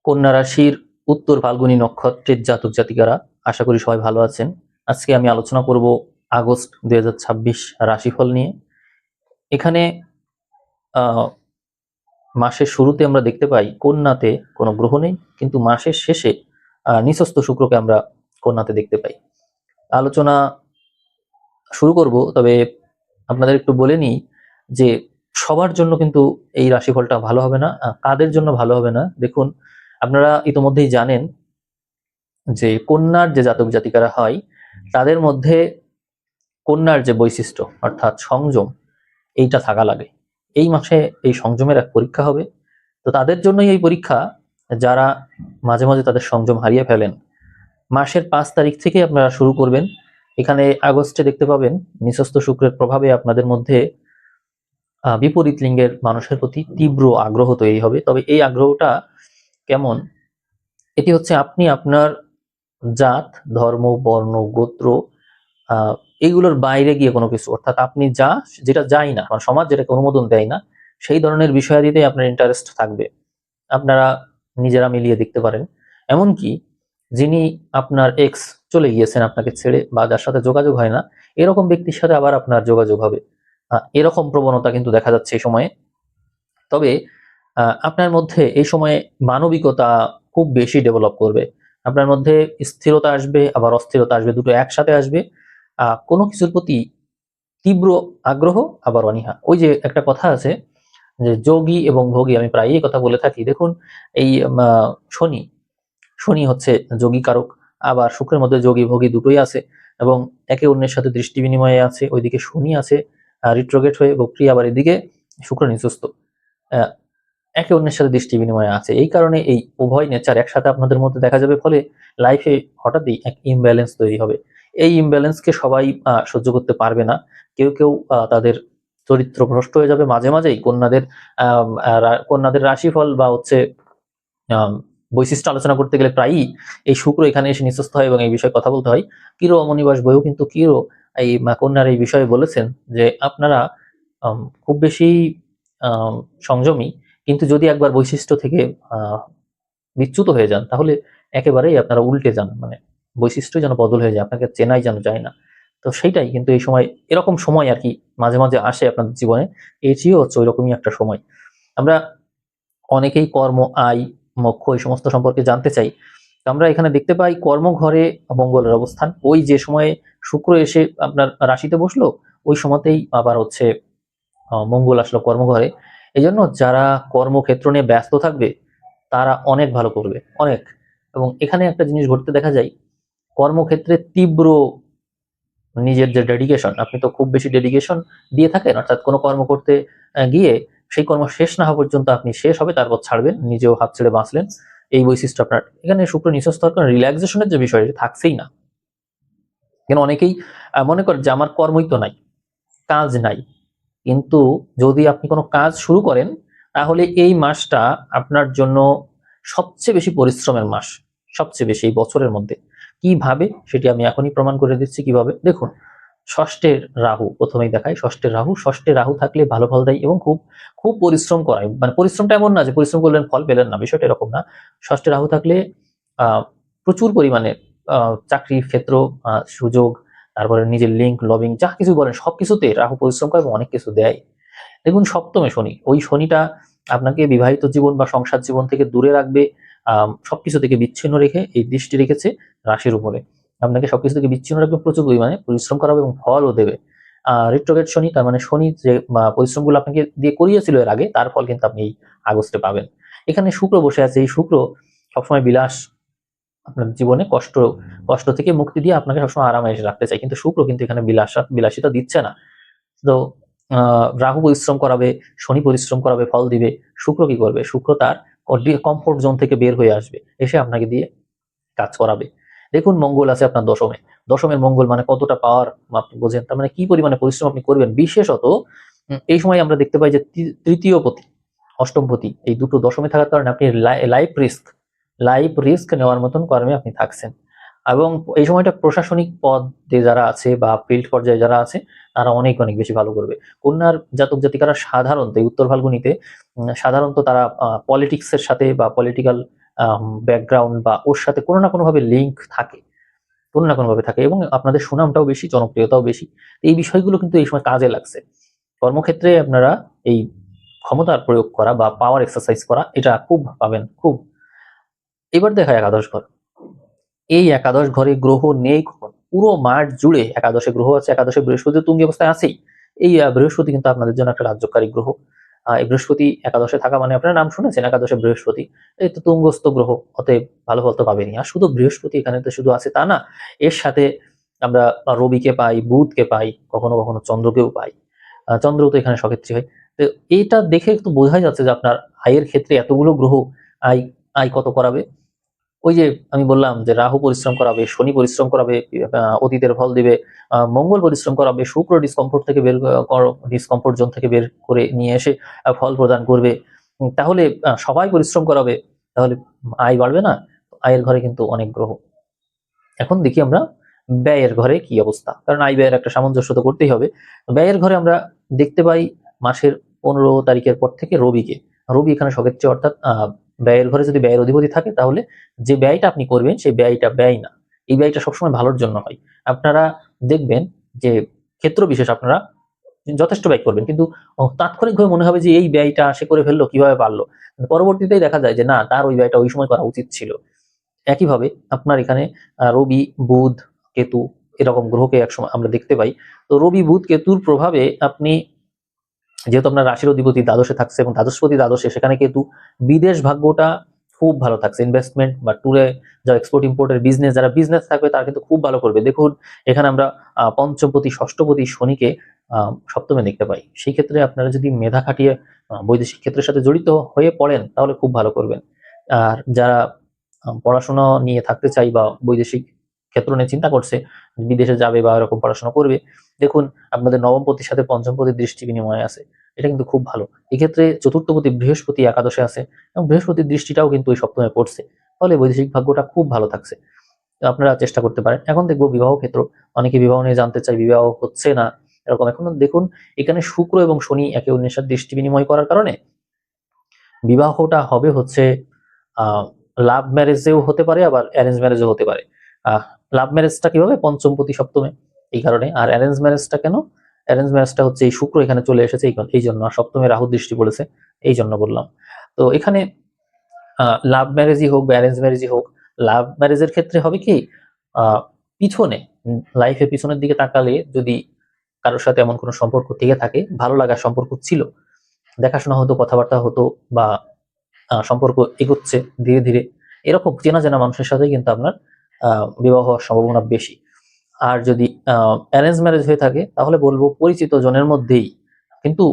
কন্যা রাশির উত্তর ফাল্গুনী নক্ষত্রের জাতক জাতিকারা, আশা করি সবাই ভালো আছেন। আজকে আমি আলোচনা করব আগস্ট 2026 রাশিফল নিয়ে। এখানে মাসের শুরুতে আমরা দেখতে পাই কন্যাতে কোনো গ্রহ নেই, কিন্তু মাসের শেষে নিচস্থ শুক্রকে আমরা কন্যাতে দেখতে পাই। আলোচনা শুরু করব, তবে আপনাদের একটু বলে নিই যে সবার জন্য কিন্তু এই রাশিফলটা ভালো হবে না। কাদের জন্য ভালো হবে না, দেখুন, আপনারা ইতোমধ্যেই জানেন যে কন্যার যে জাতক জাতিকারা হয় তাদের মধ্যে কন্যার যে বৈশিষ্ট্য অর্থাৎ সংযম, এইটা থাকা লাগে। এই মাসে এই সংযমের এক পরীক্ষা হবে, তো তাদের জন্যই এই পরীক্ষা যারা মাঝে মাঝে তাদের সংযম হারিয়ে ফেলেন। মাসের 5 তারিখ থেকে আপনারা শুরু করবেন। এখানে আগস্টে দেখতে পাবেন নিচস্থ শুক্রের প্রভাবে আপনাদের মধ্যে বিপরীত লিঙ্গের মানুষের প্রতি তীব্র আগ্রহ তৈরি হবে। তবে এই আগ্রহটা কেমন, এটি হচ্ছে আপনি আপনার জাত, ধর্ম, বর্ণ, গোত্র এইগুলোর বাইরে গিয়ে কোনো কিছু, অর্থাৎ আপনি যেটা যাই না, মানে সমাজ যেটাকে অনুমোদন দেয় না, সেই ধরনের বিষয়াদিতে আপনার ইন্টারেস্ট থাকবে। আপনারা নিজেরা মিলিয়ে দেখতে পারেন। এমনকি যিনি আপনার এক্স চলে গিয়েছেন আপনাকে ছেড়ে, বা যার সাথে যোগাযোগ হয় না, এরকম ব্যক্তির সাথে আবার আপনার যোগাযোগ হবে। এরকম প্রবণতা কিন্তু দেখা যাচ্ছে এই সময়ে। তবে আপনার মধ্যে এই সময়ে মানবিকতা খুব বেশি ডেভেলপ করবে। আপনার মধ্যে স্থিরতা আসবে, আবার অস্থিরতা আসবে, দুটো একসাথে আসবে। কোনো কিছুর প্রতি তীব্র আগ্রহ, আবার অনীহা। ওই যে একটা কথা আছে যে যোগী এবং ভোগী, আমি প্রায়ই কথা বলে থাকি। দেখুন, এই শনি শনি হচ্ছে যোগী কারক, আবার শুক্রের মধ্যে যোগী ভোগী দুটোই আছে, এবং একে অন্যের সাথে দৃষ্টি বিনিময়ে আছে। ওইদিকে শনি আছে রিট্রোগেট হয়ে বক্রি, আবার এদিকে শুক্র নিচস্থ, একে অন্যের সাথে দৃষ্টি বিনিময়ে আছে। এই কারণে এই উভয় নেচার একসাথে আপনাদের মধ্যে দেখা যাবে, ফলে লাইফে হঠাৎই এক ইমব্যালেন্স তৈরি হবে। এই ইমব্যালেন্সকে সবাই সহ্য করতে পারবে না। কেউ কেউ তাদের চরিত্র ভ্রষ্ট হয়ে যাবে। মাঝে মাঝেই কন্যাদের রাশিফল বা হচ্ছে বৈশিষ্ট্য আলোচনা করতে গেলে প্রায়ই এই শুক্র এখানে এসে নিঃস্থ হয় এবং এই বিষয়ে কথা বলতে হয়। কিরো অমনিবাস বইও কিন্তু কিরো এই কন্যার এই বিষয়ে বলেছেন যে আপনারা খুব বেশি সংযমী, কিন্তু যদি একবার বৈশিষ্ট্য থেকে বিচ্যুত হয়ে যান, তাহলে একেবারেই আপনারা উল্টে যান, মানে বৈশিষ্ট্য যেন বদল হয়ে যায়, আপনাকে চেনাই যেন যায় না। তো সেইটাই কিন্তু এই সময়, এরকম সময় আর কি মাঝে মাঝে আসে আপনাদের জীবনে। এটিও হচ্ছে ওই রকমই একটা সময়। আমরা অনেকেই কর্ম, আয়, মোক্ষ এই সমস্ত সম্পর্কে জানতে চাই। আমরা এখানে দেখতে পাই কর্মঘরে মঙ্গলের অবস্থান। ওই যে সময়ে শুক্র এসে আপনার রাশিতে বসলো, ওই সময়তেই আবার হচ্ছে মঙ্গল আসলো কর্মঘরে। এই জন্য যারা কর্মক্ষেত্র নিয়ে ব্যস্ত থাকবে তারা অনেক ভালো করবে, অনেক। এবং এখানে একটা জিনিস ঘটতে দেখা যায়, কর্মক্ষেত্রে তীব্র নিজের যে ডেডিকেশন, আপনি তো খুব বেশি ডেডিকেশন দিয়ে থাকেন, অর্থাৎ কোনো কর্ম করতে গিয়ে সেই কর্ম শেষ না হওয়া পর্যন্ত আপনি শেষ হবে, তারপর ছাড়বেন, নিজেও হাত ছেড়ে বাঁচলেন। এই বৈশিষ্ট্য আপনার এখানে শুক্র নিঃস্থ হওয়ার কারণে রিল্যাক্সেশনের যে বিষয়, এটা থাকছেই না। কেন অনেকেই মনে করে যে আমার কর্মই তো নাই, কাজ নাই। কিন্তু যদি আপনি কোনো কাজ শুরু করেন, তাহলে এই মাসটা আপনার জন্য সবচেয়ে বেশি পরিশ্রমের মাস, সবচেয়ে বেশি এই বছরের মধ্যে। কিভাবে সেটি আমি এখনই প্রমাণ করে দিচ্ছি। কিভাবে দেখুন, ষষ্ঠের রাহু প্রথমেই দেখায়। ষষ্ঠে রাহু থাকলে ভালো ফল দেয় এবং খুব খুব পরিশ্রম করায়। মানে পরিশ্রমটা এমন না যে পরিশ্রম করলেন ফল পেলেন না, বিষয়টা এরকম না। ষষ্ঠে রাহু থাকলে প্রচুর পরিমাণে চাকরির ক্ষেত্র, সুযোগ, তারপরে নিজের লিঙ্ক লবিং যা কিছু বলেন সবকিছুতে রাহু পরিশ্রম করে এবং অনেক কিছু দেয়। দেখুন, সপ্তমে শনি, ওই শনিটা আপনাকে বিবাহিত জীবন বা সংসার জীবন থেকে দূরে রাখবে। সবকিছু থেকে বিচ্ছিন্ন রেখে এই দৃষ্টি রেখেছে রাশির উপরে। আপনাকে সবকিছু থেকে বিচ্ছিন্ন রাখবে, প্রচুর পরিমাণে পরিশ্রম করাবে এবং ফলও দেবে। রিট্রোগ্রেড শনি, তার মানে শনি যে পরিশ্রমগুলো আপনাকে দিয়ে করিয়েছিল এর আগে, তার ফল কিন্তু আপনি এই আগস্টে পাবেন। এখানে শুক্র বসে আছে। এই শুক্র সবসময় বিলাস, আপনার জীবনে কষ্ট কষ্ট থেকে মুক্তি দিয়ে আপনাকে সবসময় আরামে এসে রাখতে চাই, কিন্তু শুক্র কিন্তু এখানে বিলাসিতা দিচ্ছে না। তো রাহু পরিশ্রম করাবে, শনি পরিশ্রম করাবে, ফল দিবে। শুক্র কি করবে? শুক্র তার কমফোর্ট জোন থেকে বের হয়ে আসবে, এসে আপনাকে দিয়ে কাজ করাবে। দেখুন, মঙ্গল আছে আপনার দশমে। দশমের মঙ্গল মানে কতটা পাওয়ার আপনি বোঝেন, তার মানে কি পরিমাণে পরিশ্রম আপনি করবেন। বিশেষত এই সময় আমরা দেখতে পাই যে তৃতীয় পতি, অষ্টম পতি, এই দুটো দশমে থাকার কারণে আপনি লাইফ রিস্ক নেওয়ার মতন কর্মে আপনি থাকছেন। এবং এই সময়টা প্রশাসনিক পদে যারা আছে বা ফিল্ড পর্যায়ে যারা আছে, তারা অনেক অনেক বেশি ভালো করবে। কন্যার জাতক জাতিকারা সাধারণত এই উত্তর ফাল্গুনিতে সাধারণত তারা পলিটিক্সের সাথে বা পলিটিক্যাল ব্যাকগ্রাউন্ড বা ওর সাথে কোনো না কোনোভাবে লিঙ্ক থাকে, কোনো না কোনোভাবে থাকে, এবং আপনাদের সুনামটাও বেশি, জনপ্রিয়তাও বেশি। এই বিষয়গুলো কিন্তু এই সময় কাজে লাগছে। কর্মক্ষেত্রে আপনারা এই ক্ষমতার প্রয়োগ করা বা পাওয়ার এক্সারসাইজ করা এটা খুব পাবেন, খুব। এবার দেখা একাদশ ঘর। এই একাদশ ঘরে গ্রহ নেই কখন? পুরো মাস জুড়ে একাদশে গ্রহ আছে, একাদশে বৃহস্পতি তুঙ্গি অবস্থায় আছেই। এই বৃহস্পতি কিন্তু আপনাদের জন্য একটা রাজ্যকারী গ্রহ। এই বৃহস্পতি একাদশে থাকা মানে আপনারা নাম শুনেছেন, একাদশে বৃহস্পতি, এই তো তুঙ্গস্থ গ্রহ, অতএব ভালো ফল তো পাবেনই। আর শুধু বৃহস্পতি এখানে তো শুধু আছে তা না, এর সাথে আমরা রবিকে পাই, বুধকে পাই, কখনো কখনো চন্দ্রকেও পাই। চন্দ্রও তো এখানে সক্ষেত্রী হয়। তো এইটা দেখে একটু বোঝাই যাচ্ছে যে আপনার আয়ের ক্ষেত্রে এতগুলো গ্রহ আয় আয় কত করাবে। ওই যে আমি বললাম যে রাহু পরিশ্রম করাবে, শনি পরিশ্রম করাবে, অতীতের ফল দিবে, মঙ্গল পরিশ্রম করাবে, শুক্র ডিসকমফোর্ট থেকে বের ডিসকমফোর্ট জোন থেকে বের করে নিয়ে এসে ফল প্রদান করবে। তাহলে সবাই পরিশ্রম করাবে, তাহলে আয় বাড়বে না? আয়ের ঘরে কিন্তু অনেক গ্রহ। এখন দেখি আমরা ব্যয়ের ঘরে কি অবস্থা, কারণ আয় ব্যয়ের একটা সামঞ্জস্য তো করতেই হবে। ব্যয়ের ঘরে আমরা দেখতে পাই মাসের 15 তারিখের পর থেকে রবিকে। রবি এখানে সক্ষেত্রী, অর্থাৎ ব্যয়ের ঘরে যদি ব্যয়ের অধিপতি থাকে, তাহলে যে ব্যয়টা আপনি করবেন সেই ব্যয়টা ব্যয় না, এই ব্যয়টা সবসময় ভালোর জন্য হয়। আপনারা দেখবেন যে ক্ষেত্র বিশেষ আপনারা যথেষ্ট ব্যয় করবেন, কিন্তু তাৎক্ষণিকভাবে মনে হবে যে এই ব্যয়টা সে করে ফেললো, কিভাবে পারলো। পরবর্তীতেই দেখা যায় যে না, তার ওই ব্যয়টা ওই সময় করা উচিত ছিল। একইভাবে আপনার এখানে রবি, বুধ, কেতু এরকম গ্রহকে একসময় আমরা দেখতে পাই। তো রবি, বুধ, কেতুর প্রভাবে আপনি, যেহেতু আপনার রাশির অধিপতি দ্বাদশে থাকছে এবং দ্বাদশপতি দ্বাদশে, সেখানে কেতু, বিদেশ ভাগ্যটা খুব ভালো থাকছে। ইনভেস্টমেন্ট বা ট্যুরে যা এক্সপোর্ট ইম্পোর্টের বিজনেস, যারা বিজনেস থাকবে তারা কিন্তু খুব ভালো করবে। দেখুন এখানে আমরা পঞ্চমপতি ষষ্ঠপতি শনিকে সপ্তমে দেখতে পাই। সেই ক্ষেত্রে আপনারা যদি মেধা খাটিয়ে বৈদেশিক ক্ষেত্রের সাথে জড়িত হয়ে পড়েন, তাহলে খুব ভালো করবেন। আর যারা পড়াশোনা নিয়ে থাকতে চাই বা বৈদেশিক ক্ষেত্র নিয়ে চিন্তা করছে, বিদেশে যাবে বা এরকম পড়াশোনা করবে, দেখুন আপনাদের নবমপতির সাথে পঞ্চমপতির দৃষ্টি বিনিময় আছে, এটা কিন্তু খুব ভালো। এক্ষেত্রে চতুর্থপতি বৃহস্পতি একাদশে আছে এবং বৃহস্পতির দৃষ্টিটাও কিন্তু ওই সপ্তমে পড়ছে, ফলে বৈদেশিক ভাগ্যটা খুব ভালো থাকছে। তো আপনারা চেষ্টা করতে পারেন। এখন দেখবো বিবাহ ক্ষেত্র। অনেকে বিবাহ নিয়ে জানতে চাই, বিবাহ হচ্ছে না এরকম। এখন দেখুন এখানে শুক্র এবং শনি একে অন্যের সাথে দৃষ্টি বিনিময় করার কারণে বিবাহটা হবে হচ্ছে লাভ ম্যারেজেও হতে পারে, আবার অ্যারেঞ্জ ম্যারেজও হতে পারে। লাভ ম্যারেজটা কিভাবে? পঞ্চমপতি সপ্তমে, এই কারণে। আর অ্যারেঞ্জ ম্যারেজটা কেন? অ্যারেঞ্জ ম্যারেজটা হচ্ছে এই শুক্র এখানে চলে এসেছে এই জন্য, আর সপ্তমে রাহু দৃষ্টি পড়েছে এই জন্য বললাম। তো এখানে লাভ ম্যারেজই হোক বা অ্যারেঞ্জ ম্যারেজই হোক, লাভ ম্যারেজের ক্ষেত্রে হবে কি, পিছনে লাইফে পিছনের দিকে তাকালে যদি কারোর সাথে এমন কোনো সম্পর্ক থেকে থাকে, ভালো লাগার সম্পর্ক ছিল, দেখাশোনা হতো, কথাবার্তা হতো, বা সম্পর্ক এগোচ্ছে ধীরে ধীরে, এরকম চেনা জানা মানুষের সাথে কিন্তু আপনার বিবাহ হওয়ার সম্ভাবনা বেশি। আর যদি অ্যারেঞ্জ ম্যারেজ হয়ে থাকে, তাহলে বলবো পরিচিত জনের মধ্যেই কিন্তু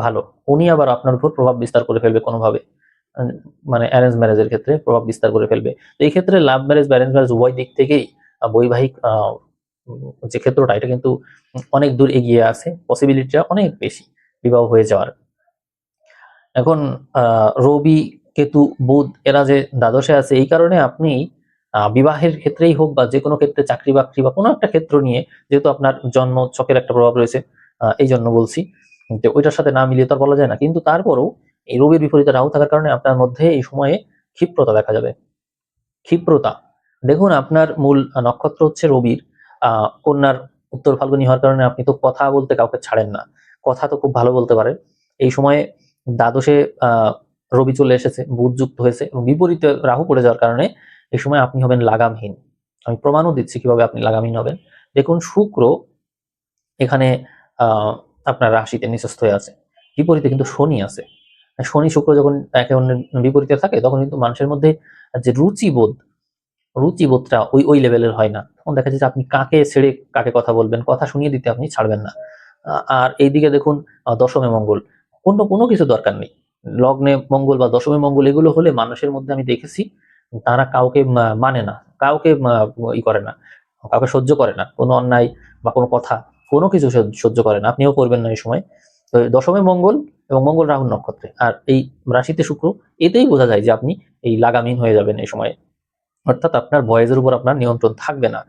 ভালো, উনি আবার আপনার উপর প্রভাব বিস্তার করে ফেলবে কোনোভাবে। মানে অ্যারেঞ্জ ম্যারেজের ক্ষেত্রে প্রভাব বিস্তার করে ফেলবে। তো এই ক্ষেত্রে লাভ ম্যারেজ বা অ্যারেঞ্জ ম্যারেজ উভয় দিক থেকেই বৈবাহিক যে ক্ষেত্রটা, এটা কিন্তু অনেক দূর এগিয়ে আছে, পসিবিলিটিটা অনেক বেশি বিবাহ হয়ে যাওয়ার। এখন রবি, কেতু, বুধ এরা যে দ্বাদশে আছে, এই কারণে আপনি বিবাহের ক্ষেত্রেই হোক বা যে কোনো ক্ষেত্রে, চাকরি বাকরি বা কোনো একটা ক্ষেত্র নিয়ে, যেহেতু আপনার জন্ম ছকের একটা প্রভাব রয়েছে, এই জন্য বলছি যে ওইটার সাথে না মিলিয়ে তো আর বলা যায় না, কিন্তু তারপরেও এই রবির বিপরীতে রাহু থাকার কারণে আপনার মধ্যে এই সময়ে ক্ষিপ্রতা দেখা যাবে। ক্ষিপ্রতা, দেখুন আপনার মূল নক্ষত্র হচ্ছে রবির, কন্যার উত্তর ফাল্গুনী হওয়ার কারণে আপনি তো কথা বলতে কাউকে ছাড়েন না, কথা তো খুব ভালো বলতে পারেন। এই সময়ে দ্বাদশে রবি চলে এসেছে, বুধ যুক্ত হয়েছে এবং বিপরীতে রাহু পড়ে যাওয়ার কারণে এই সময় আপনি হবেন লাগামহীন। আমি প্রমাণও দিচ্ছি কিভাবে আপনি লাগামহীন হবেন। দেখুন শুক্র এখানে আপনার রাশিতে নিচস্থ হয়ে আছে, বিপরীতে কিন্তু শনি আছে। শনি শুক্র যখন একে অন্যের বিপরীতে থাকে, তখন কিন্তু মানুষের মধ্যে যে রুচিবোধটা ওই ওই লেভেলের হয় না। তখন দেখা যায় যে আপনি কাকে ছেড়ে কাকে কথা বলবেন, কথা শুনিয়ে দিতে আপনি ছাড়বেন না। আর এইদিকে দেখুন দশমে মঙ্গল, কোনো কিছু দরকার নেই। লগ্নে মঙ্গল বা দশমে মঙ্গল এগুলো হলে মানুষের মধ্যে আমি দেখেছি তারা কাউকে মানে না, কাউকে করে না, কাউকে সহ্য করে না, কোনো অন্যায় বা কোনো কথা, কোনো কিছু সহ্য করে না। আপনিও করবেন না এই সময়। তো দশমে মঙ্গল এবং মঙ্গল রাহুর নক্ষত্রে, আর এই রাশিতে শুক্র, এতেই বোঝা যায় যে আপনি এই লাগামহীন হয়ে যাবেন এই সময়, অর্থাৎ আপনার ভয়েসের উপর আপনার নিয়ন্ত্রণ থাকবে না।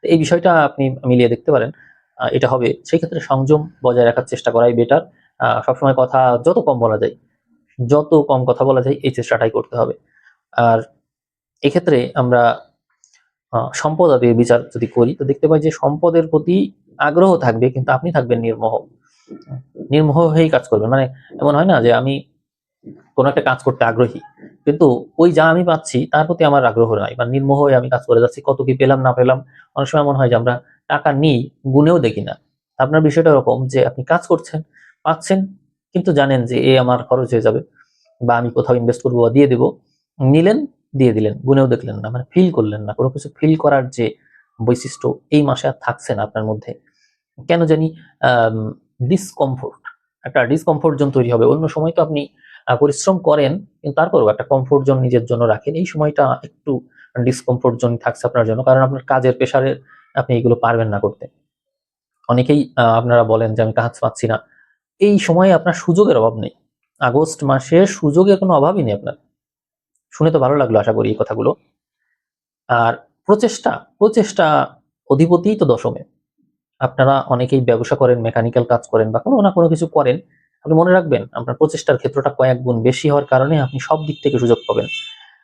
এই বিষয়টা আপনি মিলিয়ে দেখতে পারেন। এটা হবে, সেই ক্ষেত্রে সংযম বজায় রাখার চেষ্টা করাই বেটার। সবসময় কথা যত কম বলা যায়, যত কম কথা বলা যায় এই চেষ্টাটাই করতে হবে। আর এক্ষেত্রে আমরা সম্পদ আদির বিচার যদি করি তো দেখতে পাই যে সম্পদের প্রতি আগ্রহ থাকবে, কিন্তু আপনি থাকবেন নির্মোহ। নির্মোহ হয়েই কাজ করবেন। মানে এমন হয় না যে আমি কোনো একটা কাজ করতে আগ্রহী, কিন্তু ওই যা আমি পাচ্ছি তার প্রতি আমার আগ্রহ নাই, বা নির্মোহ হয়ে আমি কাজ করে যাচ্ছি, কত কি পেলাম না পেলাম। অনেক সময় এমন হয় যে আমরা টাকা নিই, গুনেও দেখি না। আপনার বিষয়টা এরকম যে আপনি কাজ করছেন, পাচ্ছেন, কিন্তু জানেন যে এ আমার খরচ হয়ে যাবে, বা আমি কোথাও ইনভেস্ট করবো বা দিয়ে দেবো, নিলেন, দিয়ে দিলেন, গুনেও দেখলেন না, মানে ফিল করলেন না। কোনো কিছু ফিল করার যে বৈশিষ্ট্য এই মাসে আর থাকছে না আপনার মধ্যে। কেন জানি ডিসকমফোর্ট, একটা ডিসকমফোর্ট জোন তৈরি হবে। অন্য সময় তো আপনি পরিশ্রম করেন, কিন্তু তারপরেও একটা কমফোর্ট জোন নিজের জন্য রাখেন। এই সময়টা একটু ডিসকমফোর্ট জোন থাকছে আপনার জন্য, কারণ আপনার কাজের প্রেশারে আপনি এগুলো পারবেন না করতে। অনেকেই আপনারা বলেন যে আমি কাজ পাচ্ছি না। এই সময়ে আপনার সুযোগের অভাব নেই। আগস্ট মাসে সুযোগের কোনো অভাবই নেই আপনার। শুনে তো ভালো লাগলো আশা করি এই কথাগুলো। আর প্রচেষ্টা, প্রচেষ্টা অধিপতিই তো দশমে। আপনারা অনেকেই ব্যবসা করেন, মেকানিক্যাল কাজ করেন, বা কোনো না কোনো কিছু করেন। আপনি মনে রাখবেন আপনার প্রচেষ্টার ক্ষেত্রটা কয়েক গুণ বেশি হওয়ার কারণে আপনি সব দিক থেকে সুযোগ পাবেন।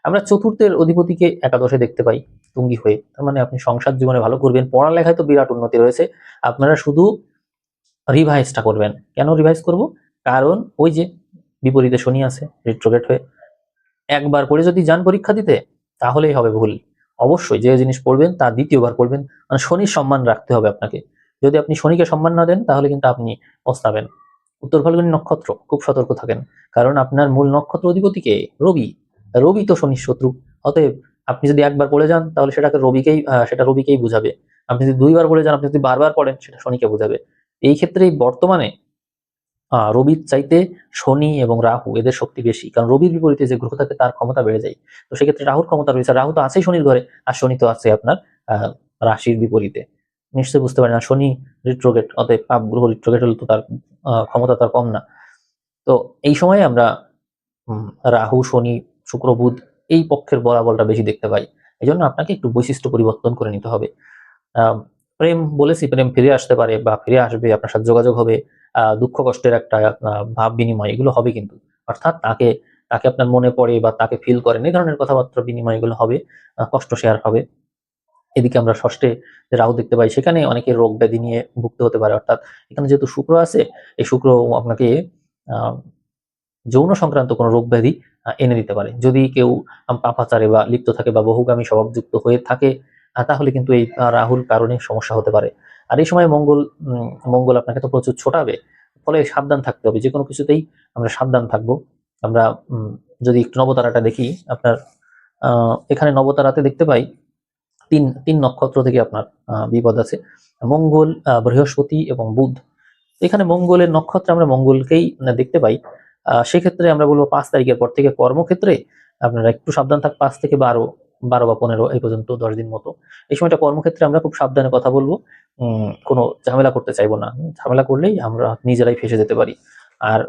আমরা চতুর্থের অধিপতিকে একাদশে দেখতে পাই তুঙ্গি হয়ে। তার মানে আপনি সংসার জীবনে ভালো করবেন, পড়ালেখায় তো বিরাট উন্নতি রয়েছে। আপনারা শুধু রিভাইজটা করবেন। কেন রিভাইজ করব? কারণ ওই যে বিপরীতে শনি আছে রিট্রোগ্রেড হয়ে। একবার পড়ে যদি যান পরীক্ষা দিতে, তাহলেই হবে ভুল। অবশ্যই যে জিনিস পড়বেন তা দ্বিতীয়বার পড়বেন। মানে শনির সম্মান রাখতে হবে আপনাকে। যদি আপনি শনিকে সম্মান না দেন, তাহলে কিন্তু আপনি পস্তাবেন। উত্তর ফাল্গুনী নক্ষত্র, খুব সতর্ক থাকেন, কারণ আপনার মূল নক্ষত্র অধিপতিকে রবি। রবি তো শনির শত্রু। অতএব আপনি যদি একবার পড়ে যান, তাহলে সেটা রবিকেই বুঝাবে। আপনি যদি দুইবার পড়ে যান, আপনি যদি বারবার পড়েন, সেটা শনিকে বুঝাবে। এই ক্ষেত্রে বর্তমানে রবির চাইতে শনি এবং রাহু এদের শক্তি বেশি, কারণ রবির বিপরীতে যে গ্রহ থাকে তার ক্ষমতা বেড়ে যায়। তো সেক্ষেত্রে রাহুর ক্ষমতা রয়েছে। রাহু তো আছেই শনির ঘরে, আর শনি তো আছে আপনার রাশির বিপরীতে। নিশ্চয়ই বুঝতে পারেন, আর শনি রিট্রোগেট, অতএব পাপ গ্রহ রিট্রোগেট হলে তো তার ক্ষমতা তার কম না। তো এই সময়ে আমরা রাহু, শনি, শুক্র, বুধ এই পক্ষের বলাবলটা বেশি দেখতে পাই। এই জন্য আপনাকে একটু বৈশিষ্ট্য পরিবর্তন করে নিতে হবে। প্রেম বলেছি, প্রেম ফিরে আসতে পারে বা ফিরে আসবে, আপনার সাথে যোগাযোগ হবে। দুঃখ কষ্টের একটা ভাব বিনিময় এগুলো হবে, কিন্তু অর্থাৎ তাকে তাকে আপনার মনে পড়ে বা তাকে ফিল করেন, এই ধরনের কথাবার্তা বিনিময় এগুলো হবে। কষ্ট শেয়ার হবে। এদিকে আমরা ষষ্ঠে যে রাহু দেখতে পাই, সেখানে অনেকে রোগ ব্যাধি নিয়ে ভুগতে হতে পারে। অর্থাৎ এখানে যেহেতু শুক্র আছে, এই শুক্র আপনাকে আহ যৌন সংক্রান্ত কোনো রোগ ব্যাধি এনে দিতে পারে। যদি কেউ পাপাচারে বা লিপ্ত থাকে বা বহুগামী স্বভাবযুক্ত হয়ে থাকে, তাহলে কিন্তু এই রাহুর কারণে সমস্যা হতে পারে। আর এই সময় মঙ্গল আপনাকে তো প্রচুর ছোটাবে, ফলে সাবধান থাকতে হবে। যে কোনো কিছুতেই আমরা সাবধান থাকবো। আমরা যদি একটু নবতারাটা দেখি, আপনার এখানে নবতারাতে দেখতে পাই তিন তিন নক্ষত্র থেকে আপনার বিপদ আছে। মঙ্গল, বৃহস্পতি এবং বুধ। এখানে মঙ্গলের নক্ষত্রে আমরা মঙ্গলকেই দেখতে পাই। সেক্ষেত্রে আমরা বলবো 5 তারিখের পর থেকে কর্মক্ষেত্রে আপনারা একটু সাবধান 5 থেকে 12, 12 বা 15 এই পর্যন্ত 10 দিন মতো। এই সময়টা কর্মক্ষেত্রে আমরা খুব সাবধানে কথা বলবো। কোনো ঝামেলা করতে চাইবো না। ঝামেলা করলেই আমরা নিজেরাই ফেঁসে যেতে পারি। আর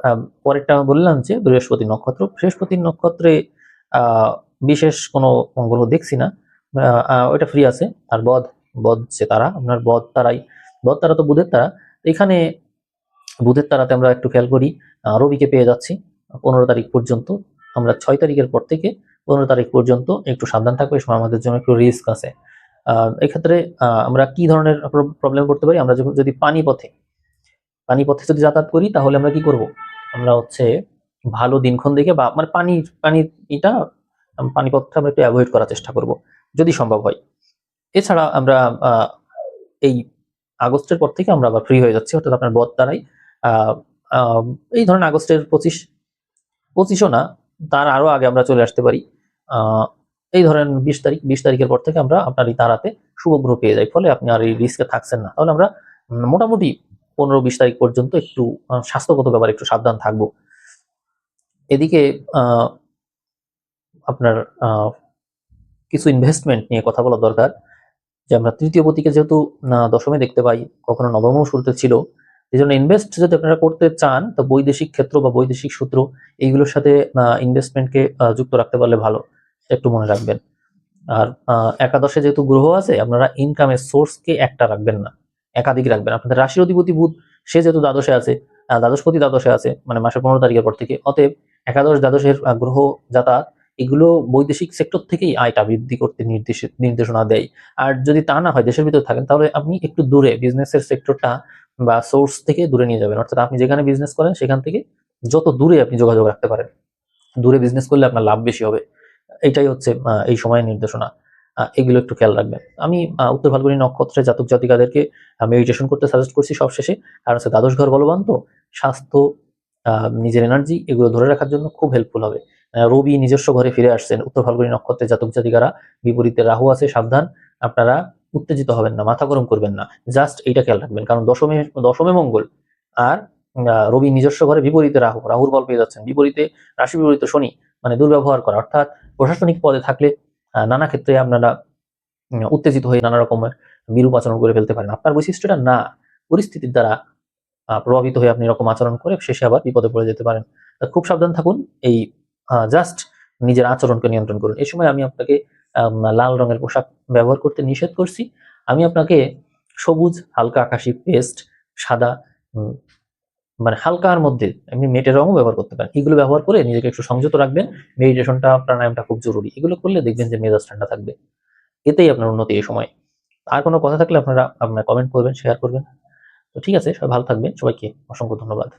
পরেরটা বললাম যে বৃহস্পতি নক্ষত্র। বৃহস্পতির নক্ষত্রে আহ বিশেষ কোনো গ্রহ দেখছি না। ওইটা ফ্রি আছে। আর বদ যে তারা, আপনার বদ তারা তো বুধের তারা। এখানে বুধের তারাতে আমরা একটু খেয়াল করি, রবিকে পেয়ে যাচ্ছি 15 তারিখ পর্যন্ত। আমরা 6 তারিখের পর থেকে 15 তারিখ পর্যন্ত একটু সাবধান থাকবো। এই সময় আমাদের জন্য একটু রিস্ক আছে। এক্ষেত্রে আমরা কি ধরনের প্রবলেম করতে পারি? আমরা যদি পানিপথে যদি যাতায়াত করি, তাহলে আমরা কি করব? আমরা হচ্ছে ভালো দিনক্ষণ দেখে, বা মানে এটা পানিপথটা আমরা একটু অ্যাভয়েড করার চেষ্টা করব, যদি সম্ভব হয়। এছাড়া আমরা এই আগস্টের পর থেকে আমরা আবার ফ্রি হয়ে যাচ্ছি, অর্থাৎ আপনার বদ দ্বারাই এই ধরেন আগস্টের 25ও না, তার আরো আগে আমরা চলে আসতে পারি। এই ধরেন 20 তারিখের পর থেকে আমরা আপনার এই তারাতে শুভ গ্রহ পেয়ে যাই, ফলে আপনি আর এই রিস্কে থাকছেন না। তাহলে আমরা মোটামুটি 15-20 তারিখ পর্যন্ত একটু স্বাস্থ্যগত ব্যাপারে একটু সাবধান থাকবো। এদিকে আপনার কিছু ইনভেস্টমেন্ট নিয়ে কথা বলা দরকার। যে আমরা তৃতীয় পতিকে যেহেতু দশমে দেখতে পাই, কখনো নবমও শুরুতে ছিল, এই জন্য ইনভেস্ট যদি আপনারা করতে চান, তো বৈদেশিক ক্ষেত্র বা বৈদেশিক সূত্র এইগুলোর সাথে ইনভেস্টমেন্টকে যুক্ত রাখতে পারলে ভালো, একটু মনে রাখবেন। আর একাদশে যেহেতু গ্রহ আছে, আপনারা ইনকামের সোর্সকে একটা রাখবেন না, একাধিক রাখবেন। আপনাদের রাশির অধিপতি বুধ, সে যেহেতু দ্বাদশে আছে, দ্বাদশপতি দ্বাদশে আছে, মানে মাসের 15 তারিখের পর থেকে। অতএব একাদশ দ্বাদশের গ্রহ যাতায়াত এগুলো বৈদেশিক সেক্টর থেকেই আয়টা বৃদ্ধি করতে নির্দেশনা দেয়। আর যদি তা না হয়, দেশের ভিতরে থাকেন, তাহলে আপনি একটু দূরে বিজনেসের সেক্টরটা বা সোর্স থেকে দূরে নিয়ে যাবেন। অর্থাৎ আপনি যেখানে বিজনেস করেন সেখান থেকে যত দূরে আপনি যোগাযোগ রাখতে পারেন, দূরে বিজনেস করলে আপনার লাভ বেশি হবে। এটাই হচ্ছে এই সময়ের নির্দেশনা। এগুলো একটু খেয়াল রাখবেন। আমি উত্তর ফাল্গুনী নক্ষত্রে জাতক জাতিকাদেরকে মেডিটেশন করতে সাজেস্ট করছি সবশেষে। কারণ হচ্ছে দ্বাদশ ঘর বলবান তো, স্বাস্থ্য, নিজের এনার্জি, এগুলো ধরে রাখার জন্য খুব হেল্পফুল হবে। রবি নিজস্ব ঘরে ফিরে আসছেন উত্তর ফাল্গুনী নক্ষত্রে জাতক জাতিকারা, বিপরীতে রাহু আছে, সাবধান। আপনারা উত্তেজিত হবেন না, মাথা গরম করবেন না, জাস্ট এইটা খেয়াল রাখবেন। কারণ দশমে দশমে মঙ্গল, আর রবি নিজস্ব ঘরে, বিপরীতে রাহু, রাহুর বল পেয়ে যাচ্ছেন, বিপরীতে রাশি বিপরীতে শনি, মানে দুর্ব্যবহার করা। অর্থাৎ প্রশাসনিক পদে থাকলে নানা ক্ষেত্রে আপনারা উত্তেজিত হয়ে নানা রকমের বিরূপ আচরণ করে ফেলতে পারেন। আপনার বৈশিষ্ট্যটা না, পরিস্থিতির দ্বারা প্রভাবিত হয়ে আপনি এরকম আচরণ করে শেষে আবার বিপদে পড়ে যেতে পারেন। খুব সাবধান থাকুন। এই জাস্ট নিজের আচরণকে নিয়ন্ত্রণ করুন। এই সময় আমি আপনাকে লাল রঙের পোশাক ব্যবহার করতে নিষেধ করছি। আমি আপনাকে সবুজ, হালকা আকাশি, পেস্ট, সাদা, মানে হালকার মধ্যে এমনি মেটের রঙও ব্যবহার করতে পারেন। এগুলো ব্যবহার করে নিজেকে একটু সংযত রাখবেন। মেডিটেশনটা, প্রাণায়ামটা খুব জরুরি। এগুলো করলে দেখবেন যে মেজাজ ঠান্ডা থাকবে। এতেই আপনার উন্নতি এই সময়। আর কোনো কথা থাকলে আপনারা আপনার কমেন্ট করবেন, শেয়ার করবেন। তো ঠিক আছে, সবাই ভালো থাকবেন। সবাইকে অসংখ্য ধন্যবাদ।